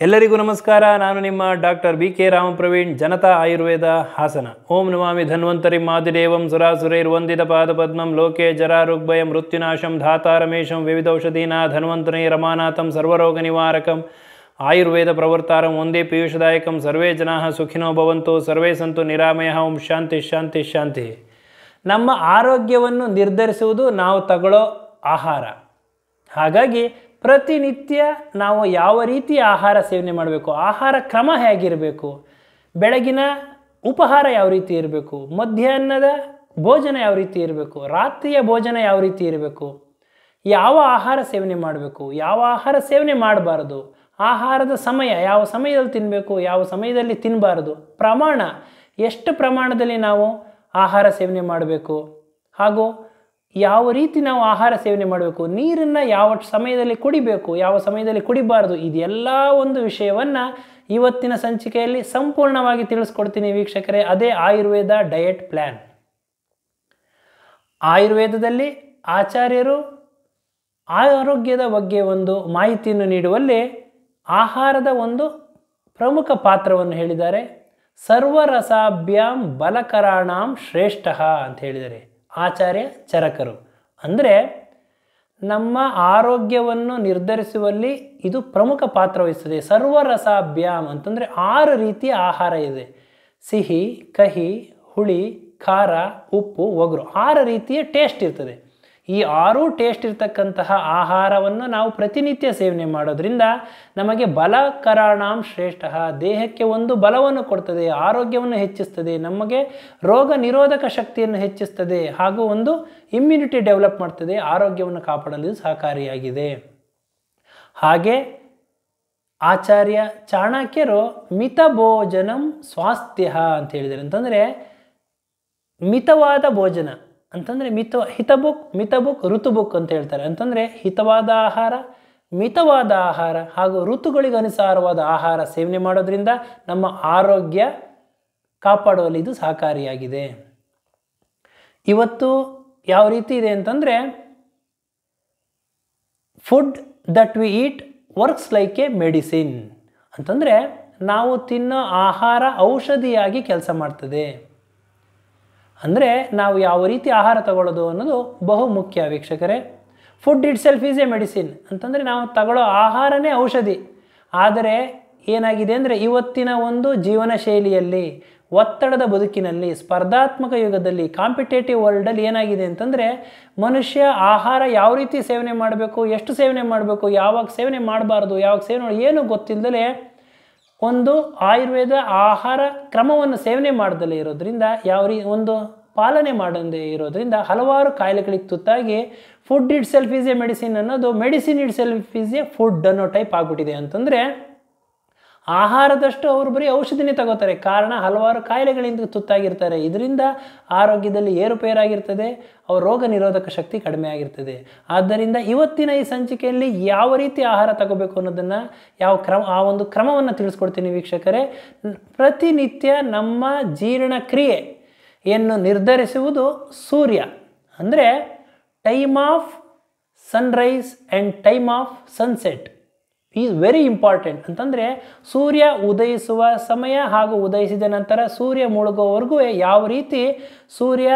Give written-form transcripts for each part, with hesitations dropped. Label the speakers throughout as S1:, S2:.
S1: ಎಲ್ಲರಿಗೂ ನಮಸ್ಕಾರ. ನಾನು ನಿಮ್ಮ ಡಾಕ್ಟರ್ BK ರಾಮಪ್ರವೀಣ್, ಜನತಾ ಆಯುರ್ವೇದ ಹಾಸನ. ಓಂ ನಮಾಮಿ ಧನ್ವಂತರಿ ಮಾದಿದೇವಂ ಸುರಾಸುರೈರ್ವಂದಿತ ಪಾದಪದ್ಮಂ ಲೋಕೆ ಜರಾರುಗ್ಭಯ ಮೃತ್ಯುನಾಶಂ ಧಾತಾರಮೇಶಂ ವಿವಿಧೌಷಧೀನಾ ಧನ್ವಂತರೈ ರಮಾನಾಥಂ ಸರ್ವರೋಗ ನಿವಾರಕಂ ಆಯುರ್ವೇದ ಪ್ರವರ್ತಾರಂ ಒಂದೇ ಪೀಯೂಷದಾಯಕಂ. ಸರ್ವೇ ಜನಾಃ ಸುಖಿನೋ ಭವಂತು, ಸರ್ವೇ ಸಂತು ನಿರಾಮಯಃ. ಓಂ ಶಾಂತಿ ಶಾಂತಿ ಶಾಂತಿ. ನಮ್ಮ ಆರೋಗ್ಯವನ್ನು ನಿರ್ಧರಿಸುವುದು ನಾವು ತಗೊಳ್ಳೋ ಆಹಾರ. ಹಾಗಾಗಿ ಪ್ರತಿನಿತ್ಯ ನಾವು ಯಾವ ರೀತಿ ಆಹಾರ ಸೇವನೆ ಮಾಡಬೇಕು, ಆಹಾರ ಕ್ರಮ ಹೇಗಿರಬೇಕು, ಬೆಳಗಿನ ಉಪಹಾರ ಯಾವ ರೀತಿ ಇರಬೇಕು, ಮಧ್ಯಾಹ್ನದ ಭೋಜನ ಯಾವ ರೀತಿ ಇರಬೇಕು, ರಾತ್ರಿಯ ಭೋಜನ ಯಾವ ರೀತಿ ಇರಬೇಕು, ಯಾವ ಆಹಾರ ಸೇವನೆ ಮಾಡಬೇಕು, ಯಾವ ಆಹಾರ ಸೇವನೆ ಮಾಡಬಾರ್ದು, ಆಹಾರದ ಸಮಯ ಯಾವ ಸಮಯದಲ್ಲಿ ತಿನ್ನಬೇಕು, ಯಾವ ಸಮಯದಲ್ಲಿ ತಿನ್ನಬಾರ್ದು, ಪ್ರಮಾಣ ಎಷ್ಟು ಪ್ರಮಾಣದಲ್ಲಿ ನಾವು ಆಹಾರ ಸೇವನೆ ಮಾಡಬೇಕು, ಹಾಗೂ ಯಾವ ರೀತಿ ನಾವು ಆಹಾರ ಸೇವನೆ ಮಾಡಬೇಕು, ನೀರನ್ನು ಯಾವ ಸಮಯದಲ್ಲಿ ಕುಡಿಬೇಕು, ಯಾವ ಸಮಯದಲ್ಲಿ ಕುಡಿಬಾರ್ದು, ಇದೆಲ್ಲ ಒಂದು ವಿಷಯವನ್ನು ಇವತ್ತಿನ ಸಂಚಿಕೆಯಲ್ಲಿ ಸಂಪೂರ್ಣವಾಗಿ ತಿಳಿಸ್ಕೊಡ್ತೀನಿ ವೀಕ್ಷಕರೇ. ಅದೇ ಆಯುರ್ವೇದ ಡಯಟ್ ಪ್ಲ್ಯಾನ್. ಆಯುರ್ವೇದದಲ್ಲಿ ಆಚಾರ್ಯರು ಆರೋಗ್ಯದ ಬಗ್ಗೆ ಒಂದು ಮಾಹಿತಿಯನ್ನು ನೀಡುವಲ್ಲಿ ಆಹಾರದ ಒಂದು ಪ್ರಮುಖ ಪಾತ್ರವನ್ನು ಹೇಳಿದ್ದಾರೆ. ಸರ್ವರಸಾಭ್ಯಾಂ ಬಲಕರಾಣಾಂ ಶ್ರೇಷ್ಠ ಅಂತ ಹೇಳಿದ್ದಾರೆ ಆಚಾರ್ಯ ಚರಕರು. ಅಂದರೆ ನಮ್ಮ ಆರೋಗ್ಯವನ್ನು ನಿರ್ಧರಿಸುವಲ್ಲಿ ಇದು ಪ್ರಮುಖ ಪಾತ್ರ ವಹಿಸ್ತದೆ. ಸರ್ವರಸಾಭ್ಯಾಮ್ ಅಂತಂದರೆ 6 ರೀತಿಯ ಆಹಾರ ಇದೆ. ಸಿಹಿ, ಕಹಿ, ಹುಳಿ, ಖಾರ, ಉಪ್ಪು, ಒಗರು, 6 ರೀತಿಯ ಟೇಸ್ಟ್ ಇರ್ತದೆ. ಈ 6 ಟೇಸ್ಟ್ ಇರ್ತಕ್ಕಂತಹ ಆಹಾರವನ್ನು ನಾವು ಪ್ರತಿನಿತ್ಯ ಸೇವನೆ ಮಾಡೋದ್ರಿಂದ ನಮಗೆ ಬಲಕರಾಣಾಂ ಶ್ರೇಷ್ಠ, ದೇಹಕ್ಕೆ ಒಂದು ಬಲವನ್ನು ಕೊಡ್ತದೆ, ಆರೋಗ್ಯವನ್ನು ಹೆಚ್ಚಿಸ್ತದೆ, ನಮಗೆ ರೋಗ ನಿರೋಧಕ ಶಕ್ತಿಯನ್ನು ಹೆಚ್ಚಿಸ್ತದೆ, ಹಾಗೂ ಒಂದು ಇಮ್ಯುನಿಟಿ ಡೆವಲಪ್ ಮಾಡ್ತದೆ, ಆರೋಗ್ಯವನ್ನು ಕಾಪಾಡಲು ಸಹಕಾರಿಯಾಗಿದೆ. ಹಾಗೆ ಆಚಾರ್ಯ ಚಾಣಕ್ಯರು ಮಿತ ಭೋಜನಂ ಸ್ವಾಸ್ಥ್ಯ ಅಂತ ಹೇಳಿದ್ದಾರೆ. ಅಂತಂದರೆ ಮಿತವಾದ ಭೋಜನ ಅಂತಂದರೆ ಮಿತಬುಕ್ ಋತುಬುಕ್ ಅಂತ ಹೇಳ್ತಾರೆ. ಅಂತಂದರೆ ಹಿತವಾದ ಆಹಾರ, ಮಿತವಾದ ಆಹಾರ ಹಾಗೂ ಋತುಗಳಿಗೆ ಅನುಸಾರವಾದ ಆಹಾರ ಸೇವನೆ ಮಾಡೋದ್ರಿಂದ ನಮ್ಮ ಆರೋಗ್ಯ ಕಾಪಾಡುವಲ್ಲಿ ಇದು ಸಹಕಾರಿಯಾಗಿದೆ. ಇವತ್ತು ಯಾವ ರೀತಿ ಇದೆ ಅಂತಂದರೆ, food that we eat works like A medicine. ಅಂತಂದರೆ ನಾವು ತಿನ್ನೋ ಆಹಾರ ಔಷಧಿಯಾಗಿ ಕೆಲಸ ಮಾಡ್ತದೆ. ಅಂದರೆ ನಾವು ಯಾವ ರೀತಿ ಆಹಾರ ತಗೊಳ್ಳೋದು ಅನ್ನೋದು ಬಹು ಮುಖ್ಯ ವೀಕ್ಷಕರೇ. Food itself is a medicine ಅಂತಂದರೆ ನಾವು ತಗೊಳ್ಳೋ ಆಹಾರನೇ ಔಷಧಿ. ಆದರೆ ಏನಾಗಿದೆ ಅಂದರೆ ಇವತ್ತಿನ ಒಂದು ಜೀವನ ಶೈಲಿಯಲ್ಲಿ, ಒತ್ತಡದ ಬದುಕಿನಲ್ಲಿ, ಸ್ಪರ್ಧಾತ್ಮಕ ಯುಗದಲ್ಲಿ, ಕಾಂಪಿಟೇಟಿವ್ ವರ್ಲ್ಡಲ್ಲಿ ಏನಾಗಿದೆ ಅಂತಂದರೆ ಮನುಷ್ಯ ಆಹಾರ ಯಾವ ರೀತಿ ಸೇವನೆ ಮಾಡಬೇಕು, ಎಷ್ಟು ಸೇವನೆ ಮಾಡಬೇಕು, ಯಾವಾಗ ಸೇವನೆ ಮಾಡಬಾರ್ದು, ಯಾವಾಗ ಸೇವನೆ ಏನು ಗೊತ್ತಿಲ್ಲದಲೇ ಒಂದು ಆಯುರ್ವೇದ ಆಹಾರ ಕ್ರಮವನ್ನು ಸೇವನೆ ಮಾಡದಲ್ಲೇ ಇರೋದ್ರಿಂದ, ಒಂದು ಪಾಲನೆ ಮಾಡದೇ ಇರೋದ್ರಿಂದ ಹಲವಾರು ಕಾಯಿಲೆಗಳಿಗೆ ತುತ್ತಾಗಿ food itself is a medicine ಅನ್ನೋದು medicine itself is a food ಅನ್ನೋ ಟೈಪ್ ಆಗಿಬಿಟ್ಟಿದೆ. ಅಂತಂದರೆ ಆಹಾರದಷ್ಟು ಅವರು ಬರೀ ಔಷಧಿನೇ ತಗೋತಾರೆ. ಕಾರಣ ಹಲವಾರು ಕಾಯಿಲೆಗಳಿಂದ ತುತ್ತಾಗಿರ್ತಾರೆ. ಇದರಿಂದ ಆರೋಗ್ಯದಲ್ಲಿ ಏರುಪೇರಾಗಿರ್ತದೆ, ಅವ್ರ ರೋಗ ನಿರೋಧಕ ಶಕ್ತಿ ಕಡಿಮೆ ಆಗಿರ್ತದೆ. ಆದ್ದರಿಂದ ಇವತ್ತಿನ ಈ ಸಂಚಿಕೆಯಲ್ಲಿ ಯಾವ ರೀತಿ ಆಹಾರ ತಗೋಬೇಕು ಅನ್ನೋದನ್ನು, ಆ ಒಂದು ಕ್ರಮವನ್ನು ತಿಳಿಸ್ಕೊಡ್ತೀನಿ ವೀಕ್ಷಕರೇ. ಪ್ರತಿನಿತ್ಯ ನಮ್ಮ ಜೀರ್ಣಕ್ರಿಯೆಯನ್ನು ನಿರ್ಧರಿಸುವುದು ಸೂರ್ಯ. ಅಂದರೆ time of Sunrise and time of sunset is very important. ಅಂತಂದರೆ ಸೂರ್ಯ ಉದಯಿಸುವ ಸಮಯ ಹಾಗೂ ಉದಯಿಸಿದ ನಂತರ ಸೂರ್ಯ ಮುಳುಗೋವರೆಗೂ ಯಾವ ರೀತಿ ಸೂರ್ಯ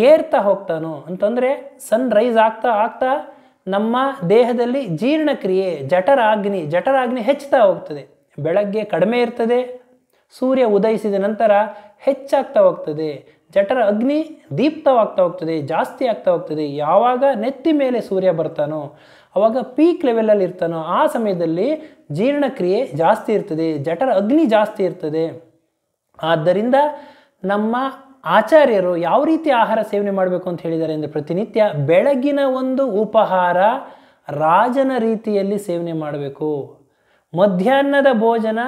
S1: ಏರ್ತಾ ಹೋಗ್ತಾನೋ, ಅಂತಂದರೆ ಸನ್ರೈಸ್ ಆಗ್ತಾ ನಮ್ಮ ದೇಹದಲ್ಲಿ ಜೀರ್ಣಕ್ರಿಯೆ ಜಠರಾಗ್ನಿ ಹೆಚ್ಚುತ್ತಾ ಹೋಗ್ತದೆ. ಬೆಳಗ್ಗೆ ಕಡಿಮೆ ಇರ್ತದೆ, ಸೂರ್ಯ ಉದಯಿಸಿದ ನಂತರ ಹೆಚ್ಚಾಗ್ತಾ ಹೋಗ್ತದೆ, ಜಠರ ಅಗ್ನಿ ದೀಪ್ತವಾಗ್ತಾ ಹೋಗ್ತದೆ, ಜಾಸ್ತಿ ಆಗ್ತಾ ಹೋಗ್ತದೆ. ಯಾವಾಗ ನೆತ್ತಿ ಮೇಲೆ ಸೂರ್ಯ ಬರ್ತಾನೋ, ಆವಾಗ ಪೀಕ್ ಲೆವೆಲಲ್ಲಿ ಇರ್ತಾನೋ ಆ ಸಮಯದಲ್ಲಿ ಜೀರ್ಣಕ್ರಿಯೆ ಜಾಸ್ತಿ ಇರ್ತದೆ, ಜಠರ ಅಗ್ನಿ ಜಾಸ್ತಿ ಇರ್ತದೆ. ಆದ್ದರಿಂದ ನಮ್ಮ ಆಚಾರ್ಯರು ಯಾವ ರೀತಿ ಆಹಾರ ಸೇವನೆ ಮಾಡಬೇಕು ಅಂತ ಹೇಳಿದ್ದಾರೆ ಅಂದರೆ, ಪ್ರತಿನಿತ್ಯ ಬೆಳಗಿನ ಒಂದು ಉಪಹಾರ ರಾಜನ ರೀತಿಯಲ್ಲಿ ಸೇವನೆ ಮಾಡಬೇಕು, ಮಧ್ಯಾಹ್ನದ ಭೋಜನ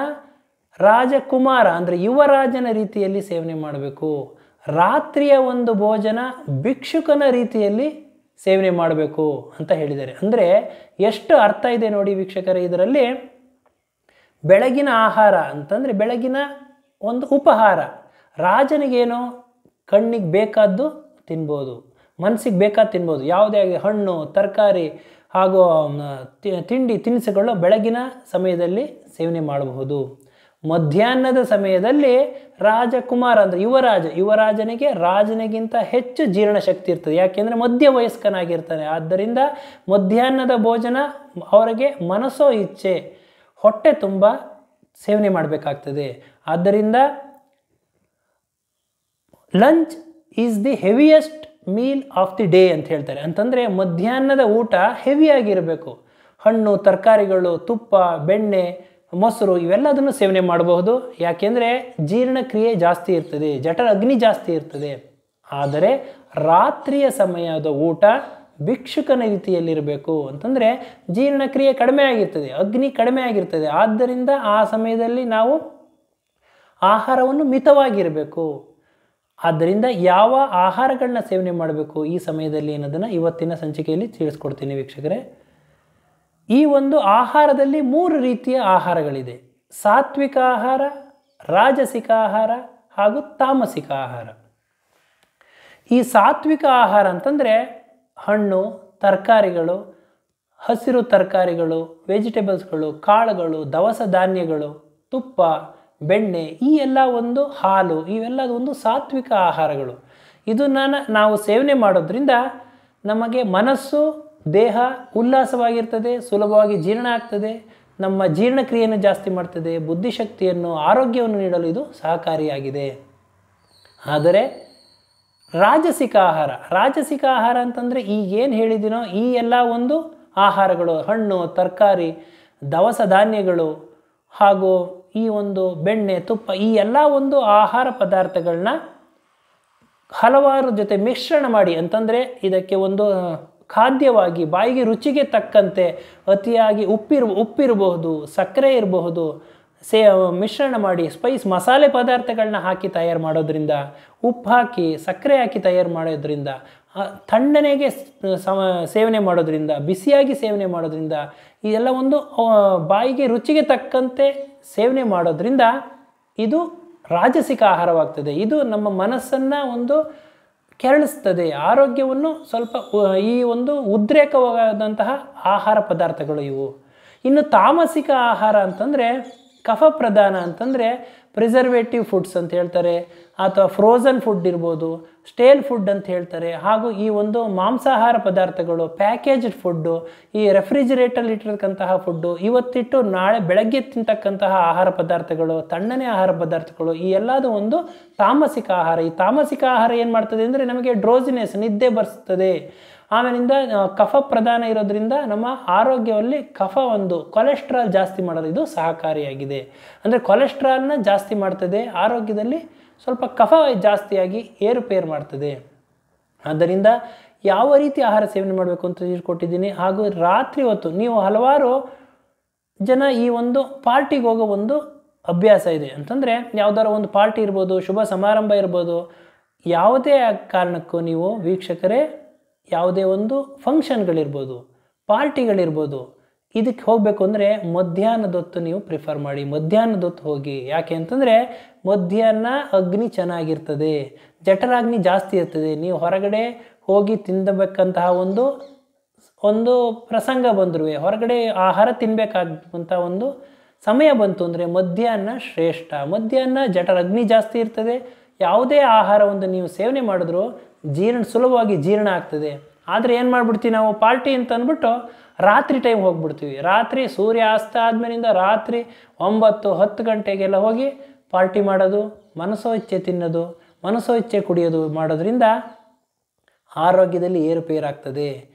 S1: ರಾಜಕುಮಾರ ಅಂದರೆ ಯುವರಾಜನ ರೀತಿಯಲ್ಲಿ ಸೇವನೆ ಮಾಡಬೇಕು, ರಾತ್ರಿಯ ಒಂದು ಭೋಜನ ಭಿಕ್ಷುಕನ ರೀತಿಯಲ್ಲಿ ಸೇವನೆ ಮಾಡಬೇಕು ಅಂತ ಹೇಳಿದ್ದಾರೆ. ಅಂದರೆ ಎಷ್ಟು ಅರ್ಥ ಇದೆ ನೋಡಿ ವೀಕ್ಷಕರೇ ಇದರಲ್ಲಿ. ಬೆಳಗಿನ ಆಹಾರ ಅಂತಂದರೆ ಬೆಳಗಿನ ಒಂದು ಉಪಹಾರ ರಾಜನಿಗೇನೋ ಕಣ್ಣಿಗೆ ಬೇಕಾದ್ದು ತಿನ್ಬೋದು, ಮನಸ್ಸಿಗೆ ಬೇಕಾದ ತಿನ್ಬೋದು, ಯಾವುದೇ ಆಗಿ ಹಣ್ಣು ತರಕಾರಿ ಹಾಗೂ ತಿಂಡಿ ತಿನಿಸುಗಳು ಬೆಳಗಿನ ಸಮಯದಲ್ಲಿ ಸೇವನೆ ಮಾಡಬಹುದು. ಮಧ್ಯಾಹ್ನದ ಸಮಯದಲ್ಲಿ ರಾಜಕುಮಾರ ಅಂದರೆ ಯುವರಾಜನಿಗೆ ರಾಜನಿಗಿಂತ ಹೆಚ್ಚು ಜೀರ್ಣಶಕ್ತಿ ಇರ್ತದೆ. ಯಾಕೆಂದರೆ ಮಧ್ಯವಯಸ್ಕನಾಗಿರ್ತಾನೆ. ಆದ್ದರಿಂದ ಮಧ್ಯಾಹ್ನದ ಭೋಜನ ಅವರಿಗೆ ಮನಸ್ಸೋ ಇಚ್ಛೆ ಹೊಟ್ಟೆ ತುಂಬ ಸೇವನೆ ಮಾಡಬೇಕಾಗ್ತದೆ. ಆದ್ದರಿಂದ lunch is the heaviest meal of the day ಅಂತ ಹೇಳ್ತಾರೆ. ಅಂತಂದರೆ ಮಧ್ಯಾಹ್ನದ ಊಟ ಹೆವಿಯಾಗಿರಬೇಕು. ಹಣ್ಣು, ತರಕಾರಿಗಳು, ತುಪ್ಪ, ಬೆಣ್ಣೆ, ಮೊಸರು ಇವೆಲ್ಲದನ್ನು ಸೇವನೆ ಮಾಡಬಹುದು. ಯಾಕೆಂದರೆ ಜೀರ್ಣಕ್ರಿಯೆ ಜಾಸ್ತಿ ಇರ್ತದೆ, ಜಠರ ಅಗ್ನಿ ಜಾಸ್ತಿ ಇರ್ತದೆ. ಆದರೆ ರಾತ್ರಿಯ ಸಮಯದ ಊಟ ಭಿಕ್ಷುಕನ ರೀತಿಯಲ್ಲಿರಬೇಕು. ಅಂತಂದರೆ ಜೀರ್ಣಕ್ರಿಯೆ ಕಡಿಮೆ ಆಗಿರ್ತದೆ, ಅಗ್ನಿ ಕಡಿಮೆ ಆಗಿರ್ತದೆ. ಆದ್ದರಿಂದ ಆ ಸಮಯದಲ್ಲಿ ನಾವು ಆಹಾರವನ್ನು ಮಿತವಾಗಿರಬೇಕು. ಆದ್ದರಿಂದ ಯಾವ ಆಹಾರಗಳನ್ನ ಸೇವನೆ ಮಾಡಬೇಕು ಈ ಸಮಯದಲ್ಲಿ ಅನ್ನೋದನ್ನು ಇವತ್ತಿನ ಸಂಚಿಕೆಯಲ್ಲಿ ತಿಳಿಸ್ಕೊಡ್ತೀನಿ ವೀಕ್ಷಕರೇ. ಈ ಒಂದು ಆಹಾರದಲ್ಲಿ 3 ರೀತಿಯ ಆಹಾರಗಳಿದೆ: ಸಾತ್ವಿಕ ಆಹಾರ, ರಾಜಸಿಕ ಆಹಾರ ಹಾಗೂ ತಾಮಸಿಕ ಆಹಾರ. ಈ ಸಾತ್ವಿಕ ಆಹಾರ ಅಂತಂದರೆ ಹಣ್ಣು, ತರಕಾರಿಗಳು, ಹಸಿರು ತರಕಾರಿಗಳು, ವೆಜಿಟೇಬಲ್ಸ್ಗಳು, ಕಾಳುಗಳು, ದವಸ ಧಾನ್ಯಗಳು, ತುಪ್ಪ, ಬೆಣ್ಣೆ, ಈ ಎಲ್ಲ ಒಂದು ಹಾಲು, ಇವೆಲ್ಲ ಒಂದು ಸಾತ್ವಿಕ ಆಹಾರಗಳು. ಇದನ್ನು ನಾವು ಸೇವನೆ ಮಾಡೋದ್ರಿಂದ ನಮಗೆ ಮನಸ್ಸು, ದೇಹ ಉಲ್ಲಾಸವಾಗಿರ್ತದೆ, ಸುಲಭವಾಗಿ ಜೀರ್ಣ ಆಗ್ತದೆ, ನಮ್ಮ ಜೀರ್ಣಕ್ರಿಯೆಯನ್ನು ಜಾಸ್ತಿ ಮಾಡ್ತದೆ, ಬುದ್ಧಿಶಕ್ತಿಯನ್ನು, ಆರೋಗ್ಯವನ್ನು ನೀಡಲು ಇದು ಸಹಕಾರಿಯಾಗಿದೆ. ಆದರೆ ರಾಜಸಿಕ ಆಹಾರ ಅಂತಂದರೆ ಈಗೇನು ಹೇಳಿದ್ದೀನೋ ಈ ಎಲ್ಲ ಒಂದು ಆಹಾರಗಳು, ಹಣ್ಣು, ತರಕಾರಿ, ದವಸ ಧಾನ್ಯಗಳು ಹಾಗೂ ಈ ಒಂದು ಬೆಣ್ಣೆ, ತುಪ್ಪ, ಈ ಎಲ್ಲ ಒಂದು ಆಹಾರ ಪದಾರ್ಥಗಳನ್ನ ಹಲವಾರು ಜೊತೆ ಮಿಶ್ರಣ ಮಾಡಿ, ಅಂತಂದರೆ ಇದಕ್ಕೆ ಒಂದು ಖಾದ್ಯವಾಗಿ ಬಾಯಿಗೆ ರುಚಿಗೆ ತಕ್ಕಂತೆ ಅತಿಯಾಗಿ ಉಪ್ಪಿರಬಹುದು, ಸಕ್ಕರೆ ಇರಬಹುದು, ಮಿಶ್ರಣ ಮಾಡಿ ಸ್ಪೈಸ್ ಮಸಾಲೆ ಪದಾರ್ಥಗಳನ್ನ ಹಾಕಿ ತಯಾರು ಮಾಡೋದ್ರಿಂದ, ಉಪ್ಪು ಹಾಕಿ ಸಕ್ಕರೆ ಹಾಕಿ ತಯಾರು ಮಾಡೋದ್ರಿಂದ, ತಣ್ಣನೆಗೆ ಸೇವನೆ ಮಾಡೋದ್ರಿಂದ, ಬಿಸಿಯಾಗಿ ಸೇವನೆ ಮಾಡೋದ್ರಿಂದ, ಇದೆಲ್ಲ ಒಂದು ಬಾಯಿಗೆ ರುಚಿಗೆ ತಕ್ಕಂತೆ ಸೇವನೆ ಮಾಡೋದ್ರಿಂದ ಇದು ರಾಜಸಿಕ ಆಹಾರವಾಗ್ತದೆ. ಇದು ನಮ್ಮ ಮನಸ್ಸನ್ನು ಒಂದು ಕೆರಳಿಸ್ತದೆ, ಆರೋಗ್ಯವನ್ನು ಸ್ವಲ್ಪ ಈ ಒಂದು ಉದ್ರೇಕವಾದಂತಹ ಆಹಾರ ಪದಾರ್ಥಗಳು ಇವು. ಇನ್ನು ತಾಮಸಿಕ ಆಹಾರ ಅಂತಂದರೆ ಕಫ ಪ್ರಧಾನ, ಅಂತಂದರೆ ಪ್ರಿಸರ್ವೇಟಿವ್ ಫುಡ್ಸ್ ಅಂತ ಹೇಳ್ತಾರೆ, ಅಥವಾ ಫ್ರೋಝನ್ ಫುಡ್ ಇರ್ಬೋದು, ಸ್ಟೇಲ್ ಫುಡ್ ಅಂತ ಹೇಳ್ತಾರೆ. ಹಾಗೂ ಈ ಒಂದು ಮಾಂಸಾಹಾರ ಪದಾರ್ಥಗಳು, ಪ್ಯಾಕೇಜ್ಡ್ ಫುಡ್ಡು, ಈ ರೆಫ್ರಿಜಿರೇಟರ್ ಇಟ್ಟಿರ್ತಕ್ಕಂತಹ ಫುಡ್ಡು, ಇವತ್ತಿಟ್ಟು ನಾಳೆ ಬೆಳಗ್ಗೆ ತಿಂತಕ್ಕಂತಹ ಆಹಾರ ಪದಾರ್ಥಗಳು, ತಣ್ಣನೆ ಆಹಾರ ಪದಾರ್ಥಗಳು, ಈ ಎಲ್ಲದೂ ಒಂದು ತಾಮಸಿಕ ಆಹಾರ. ಈ ತಾಮಸಿಕ ಆಹಾರ ಏನು ಮಾಡ್ತದೆ ಅಂದರೆ ನಮಗೆ ಡ್ರೋಸಿನೆಸ್, ನಿದ್ದೆ ಬರ್ತದೆ. ಆಮೇಲಿಂದ ಕಫ ಪ್ರಧಾನ ಇರೋದ್ರಿಂದ ನಮ್ಮ ಆರೋಗ್ಯದಲ್ಲಿ ಕೊಲೆಸ್ಟ್ರಾಲ್ ಜಾಸ್ತಿ ಮಾಡಲು ಇದು ಸಹಕಾರಿಯಾಗಿದೆ. ಅಂದರೆ ಕೊಲೆಸ್ಟ್ರಾಲ್ನ ಜಾಸ್ತಿ ಮಾಡ್ತದೆ, ಆರೋಗ್ಯದಲ್ಲಿ ಸ್ವಲ್ಪ ಕಫ ಜಾಸ್ತಿಯಾಗಿ ಏರುಪೇರು ಮಾಡ್ತದೆ. ಆದ್ದರಿಂದ ಯಾವ ರೀತಿ ಆಹಾರ ಸೇವನೆ ಮಾಡಬೇಕು ಅಂತ ಹೇಳ್ಕೊಟ್ಟಿದ್ದೀನಿ. ಹಾಗೂ ರಾತ್ರಿ ಹೊತ್ತು ನೀವು ಹಲವಾರು ಜನ ಈ ಒಂದು ಪಾರ್ಟಿಗೆ ಹೋಗೋ ಒಂದು ಅಭ್ಯಾಸ ಇದೆ. ಅಂತಂದರೆ ಯಾವುದಾದ್ರು ಒಂದು ಪಾರ್ಟಿ ಇರ್ಬೋದು, ಶುಭ ಸಮಾರಂಭ ಇರ್ಬೋದು, ಯಾವುದೇ ಕಾರಣಕ್ಕೂ ನೀವು ವೀಕ್ಷಕರೇ ಯಾವುದೇ ಒಂದು ಫಂಕ್ಷನ್ಗಳಿರ್ಬೋದು, ಪಾರ್ಟಿಗಳಿರ್ಬೋದು, ಇದಕ್ಕೆ ಹೋಗಬೇಕು ಅಂದರೆ ಮಧ್ಯಾಹ್ನದೊತ್ತು ನೀವು ಪ್ರಿಫರ್ ಮಾಡಿ, ಮಧ್ಯಾಹ್ನದೊತ್ತು ಹೋಗಿ. ಯಾಕೆ ಅಂತಂದರೆ ಮಧ್ಯಾಹ್ನ ಅಗ್ನಿ ಚೆನ್ನಾಗಿರ್ತದೆ, ಜಠರಾಗ್ನಿ ಜಾಸ್ತಿ ಇರ್ತದೆ. ನೀವು ಹೊರಗಡೆ ಹೋಗಿ ತಿನ್ನಬೇಕಂತಹ ಒಂದು ಪ್ರಸಂಗ ಬಂದರೂ, ಹೊರಗಡೆ ಆಹಾರ ತಿನ್ನಬೇಕಾದಂಥ ಒಂದು ಸಮಯ ಬಂತು ಅಂದರೆ ಮಧ್ಯಾಹ್ನ ಶ್ರೇಷ್ಠ. ಮಧ್ಯಾಹ್ನ ಜಠರಾಗ್ನಿ ಜಾಸ್ತಿ ಇರ್ತದೆ. ಯಾವುದೇ ಆಹಾರವನ್ನು ನೀವು ಸೇವನೆ ಮಾಡಿದ್ರೂ ಸುಲಭವಾಗಿ ಜೀರ್ಣ ಆಗ್ತದೆ. ಆದರೆ ಏನು ಮಾಡಿಬಿಡ್ತೀವಿ ನಾವು, ಪಾರ್ಟಿ ಅಂತ ಅಂದ್ಬಿಟ್ಟು ರಾತ್ರಿ ಟೈಮ್ ಹೋಗ್ಬಿಡ್ತೀವಿ. ರಾತ್ರಿ ಸೂರ್ಯ ಅಸ್ತ ಆದಮೇಲಿಂದ ರಾತ್ರಿ 9-10 ಗಂಟೆಗೆಲ್ಲ ಹೋಗಿ ಪಾರ್ಟಿ ಮಾಡೋದು, ಮನಸೋ ಇಚ್ಛೆ ತಿನ್ನೋದು, ಮನಸೋ ಇಚ್ಛೆ ಕುಡಿಯೋದು ಮಾಡೋದ್ರಿಂದ ಆರೋಗ್ಯದಲ್ಲಿ ಏರುಪೇರಾಗ್ತದೆ,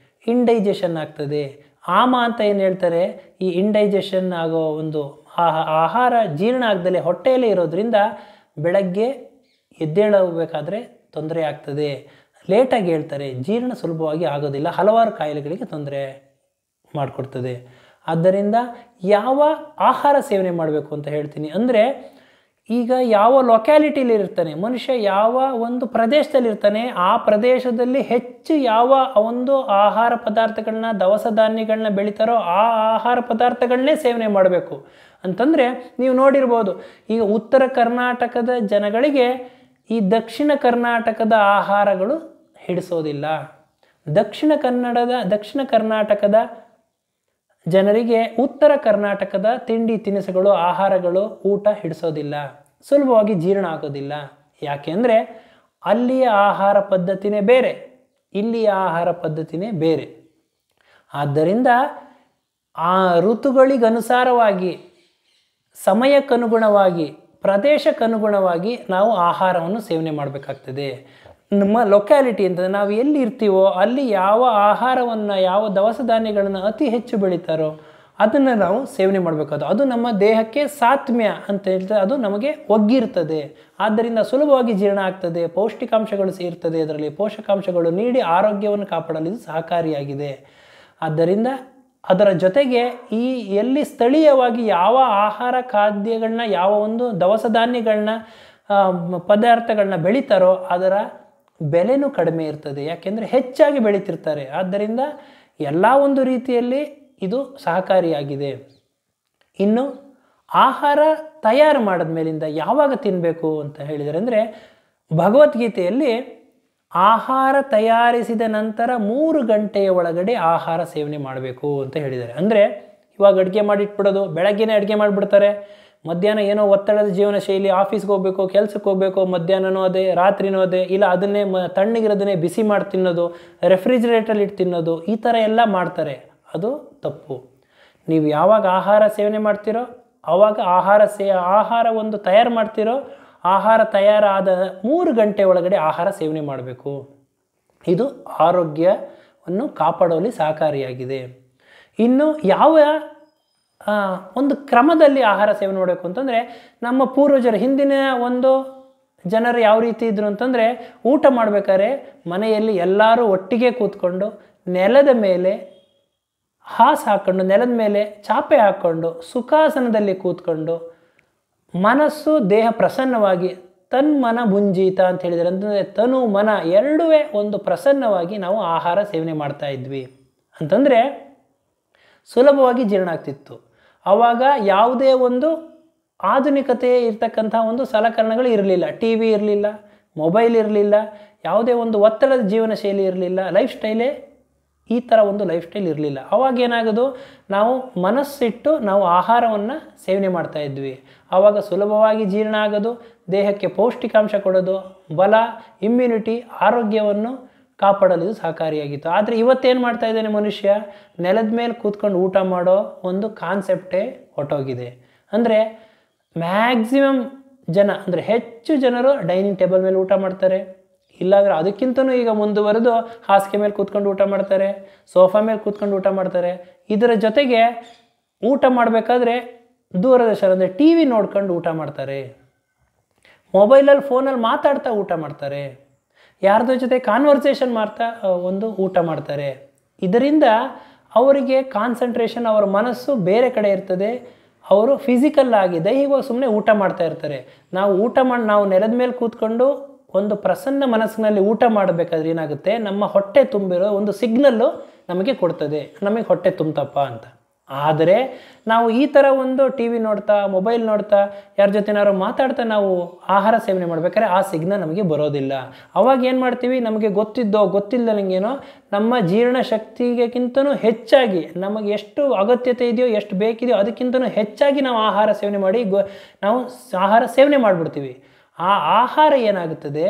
S1: ಇಂಡೈಜೆಷನ್ ಆಗ್ತದೆ. ಆಮ ಅಂತ ಏನು ಹೇಳ್ತಾರೆ, ಈ ಇಂಡೈಜೆಷನ್ ಆಗೋ ಒಂದು ಆಹಾರ ಜೀರ್ಣ ಆಗದಲ್ಲೇ ಹೊಟ್ಟೆಯಲ್ಲೇ ಇರೋದ್ರಿಂದ ಬೆಳಗ್ಗೆ ಎದ್ದೇಳಬೇಕಾದ್ರೆ ತೊಂದರೆ ಆಗ್ತದೆ. ಲೇಟಾಗಿ ಹೇಳ್ತಾರೆ, ಜೀರ್ಣ ಸುಲಭವಾಗಿ ಆಗೋದಿಲ್ಲ, ಹಲವಾರು ಕಾಯಿಲೆಗಳಿಗೆ ತೊಂದರೆ ಮಾಡಿಕೊಡ್ತದೆ. ಆದ್ದರಿಂದ ಯಾವ ಆಹಾರ ಸೇವನೆ ಮಾಡಬೇಕು ಅಂತ ಹೇಳ್ತೀನಿ. ಅಂದರೆ ಈಗ ಯಾವ ಲೊಕ್ಯಾಲಿಟಿಲಿ ಇರ್ತಾನೆ ಮನುಷ್ಯ, ಯಾವ ಒಂದು ಪ್ರದೇಶದಲ್ಲಿರ್ತಾನೆ, ಆ ಪ್ರದೇಶದಲ್ಲಿ ಹೆಚ್ಚು ಯಾವ ಒಂದು ಆಹಾರ ಪದಾರ್ಥಗಳನ್ನ, ದವಸ ಧಾನ್ಯಗಳನ್ನ ಬೆಳೀತಾರೋ ಆ ಆಹಾರ ಪದಾರ್ಥಗಳನ್ನೇ ಸೇವನೆ ಮಾಡಬೇಕು. ಅಂತಂದರೆ ನೀವು ನೋಡಿರ್ಬೋದು, ಈಗ ಉತ್ತರ ಕರ್ನಾಟಕದ ಜನಗಳಿಗೆ ಈ ದಕ್ಷಿಣ ಕರ್ನಾಟಕದ ಆಹಾರಗಳು ಹಿಡಿಸೋದಿಲ್ಲ. ದಕ್ಷಿಣ ಕರ್ನಾಟಕದ ಜನರಿಗೆ ಉತ್ತರ ಕರ್ನಾಟಕದ ತಿಂಡಿ ತಿನಿಸುಗಳು ಆಹಾರಗಳು ಊಟ ಹಿಡಿಸೋದಿಲ್ಲ, ಸುಲಭವಾಗಿ ಜೀರ್ಣ ಆಗೋದಿಲ್ಲ. ಯಾಕೆಂದರೆ ಅಲ್ಲಿಯ ಆಹಾರ ಪದ್ಧತಿನೇ ಬೇರೆ, ಇಲ್ಲಿಯ ಆಹಾರ ಪದ್ಧತಿನೇ ಬೇರೆ. ಆದ್ದರಿಂದ ಆ ಋತುಗಳಿಗನುಸಾರವಾಗಿ, ಸಮಯಕ್ಕನುಗುಣವಾಗಿ, ಪ್ರದೇಶಕ್ಕನುಗುಣವಾಗಿ ನಾವು ಆಹಾರವನ್ನು ಸೇವನೆ ಮಾಡಬೇಕಾಗ್ತದೆ. ನಮ್ಮ ಲೊಕ್ಯಾಲಿಟಿ ಅಂತಂದರೆ ನಾವು ಎಲ್ಲಿ ಇರ್ತೀವೋ ಅಲ್ಲಿ ಯಾವ ಆಹಾರವನ್ನು, ಯಾವ ದವಸ ಧಾನ್ಯಗಳನ್ನು ಅತಿ ಹೆಚ್ಚು ಬೆಳೀತಾರೋ ಅದನ್ನು ನಾವು ಸೇವನೆ ಮಾಡಬೇಕಾದ. ಅದು ನಮ್ಮ ದೇಹಕ್ಕೆ ಸಾತ್ಮ್ಯ ಅಂತ ಹೇಳ್ತಾರೆ, ಅದು ನಮಗೆ ಒಗ್ಗಿರ್ತದೆ. ಆದ್ದರಿಂದ ಸುಲಭವಾಗಿ ಜೀರ್ಣ ಆಗ್ತದೆ, ಪೌಷ್ಟಿಕಾಂಶಗಳು ಸೇರ್ತದೆ, ಅದರಲ್ಲಿ ಪೋಷಕಾಂಶಗಳು ನೀಡಿ ಆರೋಗ್ಯವನ್ನು ಕಾಪಾಡಲು ಇದು ಸಹಕಾರಿಯಾಗಿದೆ. ಆದ್ದರಿಂದ ಅದರ ಜೊತೆಗೆ ಈ ಎಲ್ಲಿ ಸ್ಥಳೀಯವಾಗಿ ಯಾವ ಆಹಾರ ಖಾದ್ಯಗಳನ್ನ, ಯಾವ ಒಂದು ದವಸ ಧಾನ್ಯಗಳನ್ನ, ಪದಾರ್ಥಗಳನ್ನ ಬೆಳೀತಾರೋ ಅದರ ಬೆಲೆನೂ ಕಡಿಮೆ ಇರ್ತದೆ. ಯಾಕೆಂದರೆ ಹೆಚ್ಚಾಗಿ ಬೆಳೀತಿರ್ತಾರೆ. ಆದ್ದರಿಂದ ಎಲ್ಲ ಒಂದು ರೀತಿಯಲ್ಲಿ ಇದು ಸಹಕಾರಿಯಾಗಿದೆ. ಇನ್ನು ಆಹಾರ ತಯಾರು ಮಾಡಿದ ಮೇಲಿಂದ ಯಾವಾಗ ತಿನ್ನಬೇಕು ಅಂತ ಹೇಳಿದರೆ, ಅಂದರೆ ಭಗವದ್ಗೀತೆಯಲ್ಲಿ ಆಹಾರ ತಯಾರಿಸಿದ ನಂತರ 3 ಗಂಟೆಯ ಒಳಗಡೆ ಆಹಾರ ಸೇವನೆ ಮಾಡಬೇಕು ಅಂತ ಹೇಳಿದ್ದಾರೆ. ಅಂದರೆ ಇವಾಗ ಅಡುಗೆ ಮಾಡಿಟ್ಬಿಡೋದು, ಬೆಳಗ್ಗೆನೇ ಅಡುಗೆ ಮಾಡಿಬಿಡ್ತಾರೆ, ಮಧ್ಯಾಹ್ನ ಏನೋ ಒತ್ತಡದ ಜೀವನ ಶೈಲಿ, ಆಫೀಸ್ಗೆ ಹೋಗಬೇಕು, ಕೆಲ್ಸಕ್ಕೆ ಹೋಗಬೇಕು, ಮಧ್ಯಾಹ್ನನೂ ಅದೇ, ರಾತ್ರಿನೂ ಅದೇ, ಇಲ್ಲ ಅದನ್ನೇ ತಣ್ಣಗಿರೋದನ್ನೇ ಬಿಸಿ ಮಾಡಿ ತಿನ್ನೋದು, ರೆಫ್ರಿಜಿರೇಟರಲ್ಲಿ ಇಟ್ಟು ತಿನ್ನೋದು, ಈ ಥರ ಎಲ್ಲ ಮಾಡ್ತಾರೆ. ಅದು ತಪ್ಪು. ನೀವು ಯಾವಾಗ ಆಹಾರ ಸೇವನೆ ಮಾಡ್ತೀರೋ ಆವಾಗ ಆಹಾರ ಒಂದು ತಯಾರು ಮಾಡ್ತೀರೋ, ಆಹಾರ ತಯಾರಾದ 3 ಗಂಟೆ ಒಳಗಡೆ ಆಹಾರ ಸೇವನೆ ಮಾಡಬೇಕು. ಇದು ಆರೋಗ್ಯವನ್ನು ಕಾಪಾಡುವಲ್ಲಿ ಸಹಕಾರಿಯಾಗಿದೆ. ಇನ್ನು ಯಾವ ಒಂದು ಕ್ರಮದಲ್ಲಿ ಆಹಾರ ಸೇವನೆ ಮಾಡಬೇಕು ಅಂತಂದರೆ, ನಮ್ಮ ಪೂರ್ವಜರು, ಹಿಂದಿನ ಒಂದು ಜನರು ಯಾವ ರೀತಿ ಇದ್ದರು ಅಂತಂದರೆ, ಊಟ ಮಾಡಬೇಕಾದ್ರೆ ಮನೆಯಲ್ಲಿ ಎಲ್ಲರೂ ಒಟ್ಟಿಗೆ ಕೂತ್ಕೊಂಡು ನೆಲದ ಮೇಲೆ ಹಾಸು ಹಾಕ್ಕೊಂಡು, ನೆಲದ ಮೇಲೆ ಚಾಪೆ ಹಾಕ್ಕೊಂಡು ಸುಖಾಸನದಲ್ಲಿ ಕೂತ್ಕೊಂಡು ಮನಸ್ಸು ದೇಹ ಪ್ರಸನ್ನವಾಗಿ, ತನ್ಮನ ಭುಂಜೀತ ಅಂತ ಹೇಳಿದರೆ, ಅಂತಂದರೆ ತನು ಮನ ಎರಡೂ ಒಂದು ಪ್ರಸನ್ನವಾಗಿ ನಾವು ಆಹಾರ ಸೇವನೆ ಮಾಡ್ತಾ ಇದ್ವಿ ಅಂತಂದರೆ ಸುಲಭವಾಗಿ ಜೀರ್ಣ ಆಗ್ತಿತ್ತು. ಆವಾಗ ಯಾವುದೇ ಒಂದು ಆಧುನಿಕತೆ ಇರ್ತಕ್ಕಂಥ ಒಂದು ಸಲಕರಣೆಗಳು ಇರಲಿಲ್ಲ, ಟಿ ವಿ ಇರಲಿಲ್ಲ, ಮೊಬೈಲ್ ಇರಲಿಲ್ಲ, ಯಾವುದೇ ಒಂದು ಒತ್ತಡದ ಜೀವನ ಶೈಲಿ ಇರಲಿಲ್ಲ, ಲೈಫ್ ಸ್ಟೈಲೇ ಈ ಥರ ಒಂದು ಲೈಫ್ ಸ್ಟೈಲ್ ಇರಲಿಲ್ಲ. ಆವಾಗ ಏನಾಗೋದು, ನಾವು ಮನಸ್ಸಿಟ್ಟು ನಾವು ಆಹಾರವನ್ನು ಸೇವನೆ ಮಾಡ್ತಾ ಇದ್ವಿ. ಆವಾಗ ಸುಲಭವಾಗಿ ಜೀರ್ಣ ಆಗೋದು, ದೇಹಕ್ಕೆ ಪೌಷ್ಟಿಕಾಂಶ ಕೊಡೋದು, ಬಲ, ಇಮ್ಯುನಿಟಿ, ಆರೋಗ್ಯವನ್ನು ಕಾಪಾಡಲು ಇದು ಸಹಕಾರಿಯಾಗಿತ್ತು. ಆದರೆ ಇವತ್ತೇನು ಮಾಡ್ತಾ ಇದ್ದಾನೆ ಮನುಷ್ಯ, ನೆಲದ ಮೇಲೆ ಕೂತ್ಕೊಂಡು ಊಟ ಮಾಡೋ ಒಂದು ಕಾನ್ಸೆಪ್ಟೇ ಹೊರಟೋಗಿದೆ. ಅಂದರೆ ಮ್ಯಾಕ್ಸಿಮಮ್ ಜನ, ಅಂದರೆ ಹೆಚ್ಚು ಜನರು ಡೈನಿಂಗ್ ಟೇಬಲ್ ಮೇಲೆ ಊಟ ಮಾಡ್ತಾರೆ, ಇಲ್ಲಾಂದರೆ ಅದಕ್ಕಿಂತನೂ ಈಗ ಮುಂದುವರೆದು ಹಾಸಿಗೆ ಮೇಲೆ ಕೂತ್ಕೊಂಡು ಊಟ ಮಾಡ್ತಾರೆ, ಸೋಫಾ ಮೇಲೆ ಕೂತ್ಕೊಂಡು ಊಟ ಮಾಡ್ತಾರೆ. ಇದರ ಜೊತೆಗೆ ಊಟ ಮಾಡಬೇಕಾದ್ರೆ ದೂರದರ್ಶನ ಅಂದರೆ ಟಿ ವಿ ನೋಡ್ಕೊಂಡು ಊಟ ಮಾಡ್ತಾರೆ, ಮೊಬೈಲಲ್ಲಿ ಫೋನಲ್ಲಿ ಮಾತಾಡ್ತಾ ಊಟ ಮಾಡ್ತಾರೆ, ಯಾರ್ದೋ ಜೊತೆ ಕಾನ್ವರ್ಸೇಷನ್ ಮಾಡ್ತಾ ಒಂದು ಊಟ ಮಾಡ್ತಾರೆ. ಇದರಿಂದ ಅವರಿಗೆ ಕಾನ್ಸಂಟ್ರೇಷನ್, ಅವರ ಮನಸ್ಸು ಬೇರೆ ಕಡೆ ಇರ್ತದೆ. ಅವರು ಫಿಸಿಕಲ್ ಆಗಿ, ದೈಹಿಕವಾಗಿ ಸುಮ್ಮನೆ ಊಟ ಮಾಡ್ತಾ ಇರ್ತಾರೆ. ನಾವು ನೆಲದ ಮೇಲೆ ಕೂತ್ಕೊಂಡು ಒಂದು ಪ್ರಸನ್ನ ಮನಸ್ಸಿನಲ್ಲಿ ಊಟ ಮಾಡಬೇಕಾದ್ರೆ ಏನಾಗುತ್ತೆ, ನಮ್ಮ ಹೊಟ್ಟೆ ತುಂಬಿರೋ ಒಂದು ಸಿಗ್ನಲ್ಲು ನಮಗೆ ಕೊಡ್ತದೆ, ನಮಗೆ ಹೊಟ್ಟೆ ತುಂಬತಪ್ಪ ಅಂತ. ಆದರೆ ನಾವು ಈ ಥರ ಒಂದು ಟಿ ವಿ ನೋಡ್ತಾ, ಮೊಬೈಲ್ ನೋಡ್ತಾ, ಯಾರ ಜೊತೆನಾದ್ರು ಮಾತಾಡ್ತಾ ನಾವು ಆಹಾರ ಸೇವನೆ ಮಾಡ್ಬೇಕಾದ್ರೆ ಆ ಸಿಗ್ನಲ್ ನಮಗೆ ಬರೋದಿಲ್ಲ. ಅವಾಗ ಏನು ಮಾಡ್ತೀವಿ, ನಮಗೆ ಗೊತ್ತಿಲ್ಲದಂಗೇನೋ ನಮ್ಮ ಜೀರ್ಣ ಶಕ್ತಿಗಿಂತನೂ ಹೆಚ್ಚಾಗಿ, ನಮಗೆ ಎಷ್ಟು ಅಗತ್ಯತೆ ಇದೆಯೋ, ಎಷ್ಟು ಬೇಕಿದೆಯೋ ಅದಕ್ಕಿಂತನೂ ಹೆಚ್ಚಾಗಿ ನಾವು ಆಹಾರ ಸೇವನೆ ಮಾಡಿ ನಾವು ಆಹಾರ ಸೇವನೆ ಮಾಡಿಬಿಡ್ತೀವಿ. ಆ ಆಹಾರ ಏನಾಗುತ್ತದೆ,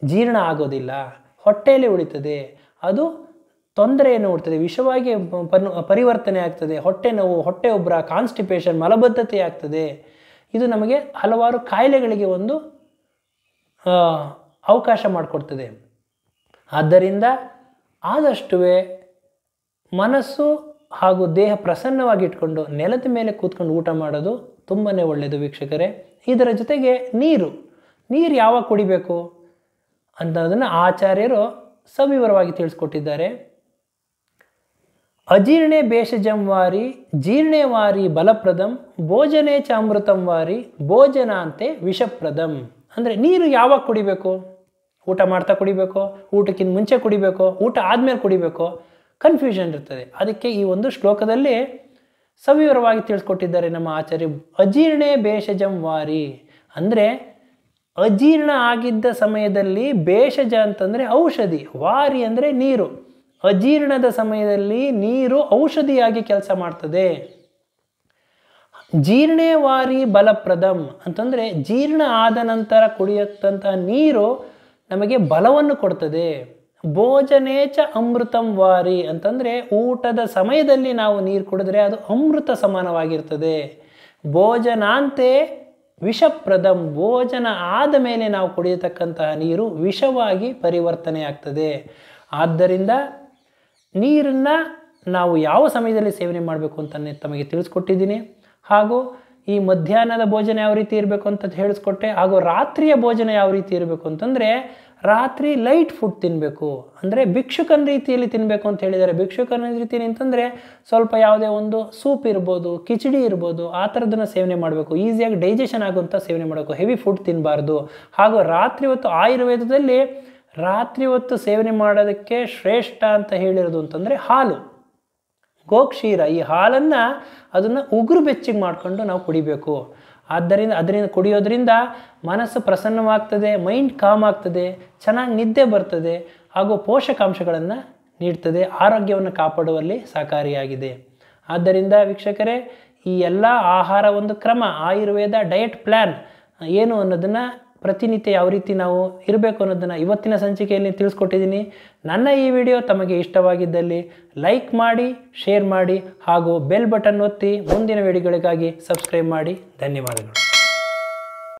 S1: ಜೀರ್ಣ ಆಗೋದಿಲ್ಲ, ಹೊಟ್ಟೆಯಲ್ಲಿ ಉಳಿತದೆ, ಅದು ತೊಂದರೆಯನ್ನು ಉಡ್ತದೆ, ವಿಷವಾಗಿ ಪರಿವರ್ತನೆ ಆಗ್ತದೆ, ಹೊಟ್ಟೆ ನೋವು, ಹೊಟ್ಟೆ ಉಬ್ಬರ, ಕಾನ್ಸ್ಟಿಪೇಷನ್, ಮಲಬದ್ಧತೆ ಆಗ್ತದೆ. ಇದು ನಮಗೆ ಹಲವಾರು ಕಾಯಿಲೆಗಳಿಗೆ ಒಂದು ಅವಕಾಶ ಮಾಡಿಕೊಡ್ತದೆ. ಆದ್ದರಿಂದ ಆದಷ್ಟು ಮನಸ್ಸು ಹಾಗೂ ದೇಹ ಪ್ರಸನ್ನವಾಗಿ ಇಟ್ಕೊಂಡು ನೆಲದ ಮೇಲೆ ಕೂತ್ಕೊಂಡು ಊಟ ಮಾಡೋದು ತುಂಬಾ ಒಳ್ಳೆಯದು ವೀಕ್ಷಕರೇ. ಇದರ ಜೊತೆಗೆ ನೀರು ಯಾವಾಗ ಕುಡಿಬೇಕು ಅನ್ನೋದನ್ನು ಆಚಾರ್ಯರು ಸವಿವರವಾಗಿ ತಿಳಿಸ್ಕೊಟ್ಟಿದ್ದಾರೆ. ಅಜೀರ್ಣೆ ಭೇಷಜಂ ವಾರಿ ಜೀರ್ಣೆ ವಾರಿ ಬಲಪ್ರದಂ ಭೋಜನೆ ಚ ಅಮೃತಂ ವಾರಿ ಭೋಜನಾಂತೆ ವಿಷಪ್ರದಂ. ಅಂದರೆ ನೀರು ಯಾವಾಗ ಕುಡಿಬೇಕು, ಊಟ ಮಾಡ್ತಾ ಕುಡಿಬೇಕು, ಊಟಕ್ಕಿಂತ ಮುಂಚೆ ಕುಡಿಬೇಕು, ಊಟ ಆದಮೇಲೆ ಕುಡಿಬೇಕು, ಕನ್ಫ್ಯೂಷನ್ ಇರ್ತದೆ. ಅದಕ್ಕೆ ಈ ಒಂದು ಶ್ಲೋಕದಲ್ಲಿ ಸವಿವರವಾಗಿ ತಿಳಿಸ್ಕೊಟ್ಟಿದ್ದಾರೆ ನಮ್ಮ ಆಚಾರ್ಯ. ಅಜೀರ್ಣೆ ಭೇಷಜಂ ವಾರಿ ಅಂದರೆ ಅಜೀರ್ಣ ಆಗಿದ್ದ ಸಮಯದಲ್ಲಿ, ಭೇಷಜ ಅಂತಂದರೆ ಔಷಧಿ, ವಾರಿ ಅಂದರೆ ನೀರು, ಅಜೀರ್ಣದ ಸಮಯದಲ್ಲಿ ನೀರು ಔಷಧಿಯಾಗಿ ಕೆಲಸ ಮಾಡ್ತದೆ. ಜೀರ್ಣೇವಾರಿ ಬಲಪ್ರದಂ ಅಂತಂದರೆ ಜೀರ್ಣ ಆದ ನಂತರ ಕುಡಿಯತ್ತಂಥ ನೀರು ನಮಗೆ ಬಲವನ್ನು ಕೊಡ್ತದೆ. ಭೋಜನೇಚ ಅಮೃತಂ ವಾರಿ ಅಂತಂದರೆ ಊಟದ ಸಮಯದಲ್ಲಿ ನಾವು ನೀರು ಕುಡಿದ್ರೆ ಅದು ಅಮೃತ ಸಮಾನವಾಗಿರ್ತದೆ. ಭೋಜನಾಂತೆ ವಿಷಪ್ರದಂ, ಭೋಜನ ಆದ ಮೇಲೆ ನಾವು ಕುಡಿಯತಕ್ಕಂತಹ ನೀರು ವಿಷವಾಗಿ ಪರಿವರ್ತನೆ ಆಗ್ತದೆ. ಆದ್ದರಿಂದ ನೀರನ್ನು ನಾವು ಯಾವ ಸಮಯದಲ್ಲಿ ಸೇವನೆ ಮಾಡಬೇಕು ಅಂತ ತಮಗೆ ತಿಳಿಸ್ಕೊಟ್ಟಿದ್ದೀನಿ. ಹಾಗೂ ಈ ಮಧ್ಯಾಹ್ನದ ಭೋಜನ ಯಾವ ರೀತಿ ಇರಬೇಕು ಅಂತ ಹೇಳಿಸ್ಕೊಟ್ಟೆ. ಹಾಗೂ ರಾತ್ರಿಯ ಭೋಜನ ಯಾವ ರೀತಿ ಇರಬೇಕು ಅಂತಂದರೆ ರಾತ್ರಿ ಲೈಟ್ ಫುಡ್ ತಿನ್ನಬೇಕು, ಅಂದರೆ ಭಿಕ್ಷುಕನ ರೀತಿಯಲ್ಲಿ ತಿನ್ನಬೇಕು ಅಂತ ಹೇಳಿದ್ದಾರೆ. ಭಿಕ್ಷುಕನ ರೀತಿ ಅಂತಂದರೆ ಸ್ವಲ್ಪ ಯಾವುದೇ ಒಂದು ಸೂಪ್ ಇರ್ಬೋದು, ಕಿಚಡಿ ಇರ್ಬೋದು, ಆ ಥರದನ್ನು ಸೇವನೆ ಮಾಡಬೇಕು. ಈಸಿಯಾಗಿ ಡೈಜೆಷನ್ ಆಗುವಂಥ ಸೇವನೆ ಮಾಡಬೇಕು, ಹೆವಿ ಫುಡ್ ತಿನ್ನಬಾರ್ದು. ಹಾಗೂ ರಾತ್ರಿ ಹೊತ್ತು ಆಯುರ್ವೇದದಲ್ಲಿ ರಾತ್ರಿ ಹೊತ್ತು ಸೇವನೆ ಮಾಡೋದಕ್ಕೆ ಶ್ರೇಷ್ಠ ಅಂತ ಹೇಳಿರೋದು ಅಂತಂದರೆ ಹಾಲು, ಗೋಕ್ಷೀರ. ಈ ಹಾಲನ್ನು ಅದನ್ನು ಉಗುರು ಬೆಚ್ಚಗೆ ಮಾಡಿಕೊಂಡು ನಾವು ಕುಡಿಬೇಕು. ಅದರಿಂದ ಕುಡಿಯೋದ್ರಿಂದ ಮನಸ್ಸು ಪ್ರಸನ್ನವಾಗ್ತದೆ, ಮೈಂಡ್ ಕಾಮ್ ಆಗ್ತದೆ, ಚೆನ್ನಾಗಿ ನಿದ್ದೆ ಬರ್ತದೆ, ಹಾಗೂ ಪೋಷಕಾಂಶಗಳನ್ನು ನೀಡ್ತದೆ, ಆರೋಗ್ಯವನ್ನು ಕಾಪಾಡುವಲ್ಲಿ ಸಹಕಾರಿಯಾಗಿದೆ. ಆದ್ದರಿಂದ ವೀಕ್ಷಕರೇ, ಈ ಎಲ್ಲ ಆಹಾರ ಒಂದು ಕ್ರಮ, ಆಯುರ್ವೇದ ಡಯಟ್ ಪ್ಲ್ಯಾನ್ ಏನು ಅನ್ನೋದನ್ನು ಪ್ರತಿನಿತ್ಯ ಯಾವ ರೀತಿ ನಾವು ಇರಬೇಕು ಅನ್ನೋದನ್ನು ಇವತ್ತಿನ ಸಂಚಿಕೆಯಲ್ಲಿ ತಿಳಿಸ್ಕೊಟ್ಟಿದ್ದೀನಿ. ನನ್ನ ಈ ವಿಡಿಯೋ ತಮಗೆ ಇಷ್ಟವಾಗಿದ್ದಲ್ಲಿ ಲೈಕ್ ಮಾಡಿ, ಶೇರ್ ಮಾಡಿ, ಹಾಗೂ ಬೆಲ್ ಬಟನ್ ಒತ್ತಿ ಮುಂದಿನ ವಿಡಿಯೋಗಳಿಗಾಗಿ ಸಬ್ಸ್ಕ್ರೈಬ್ ಮಾಡಿ. ಧನ್ಯವಾದಗಳು.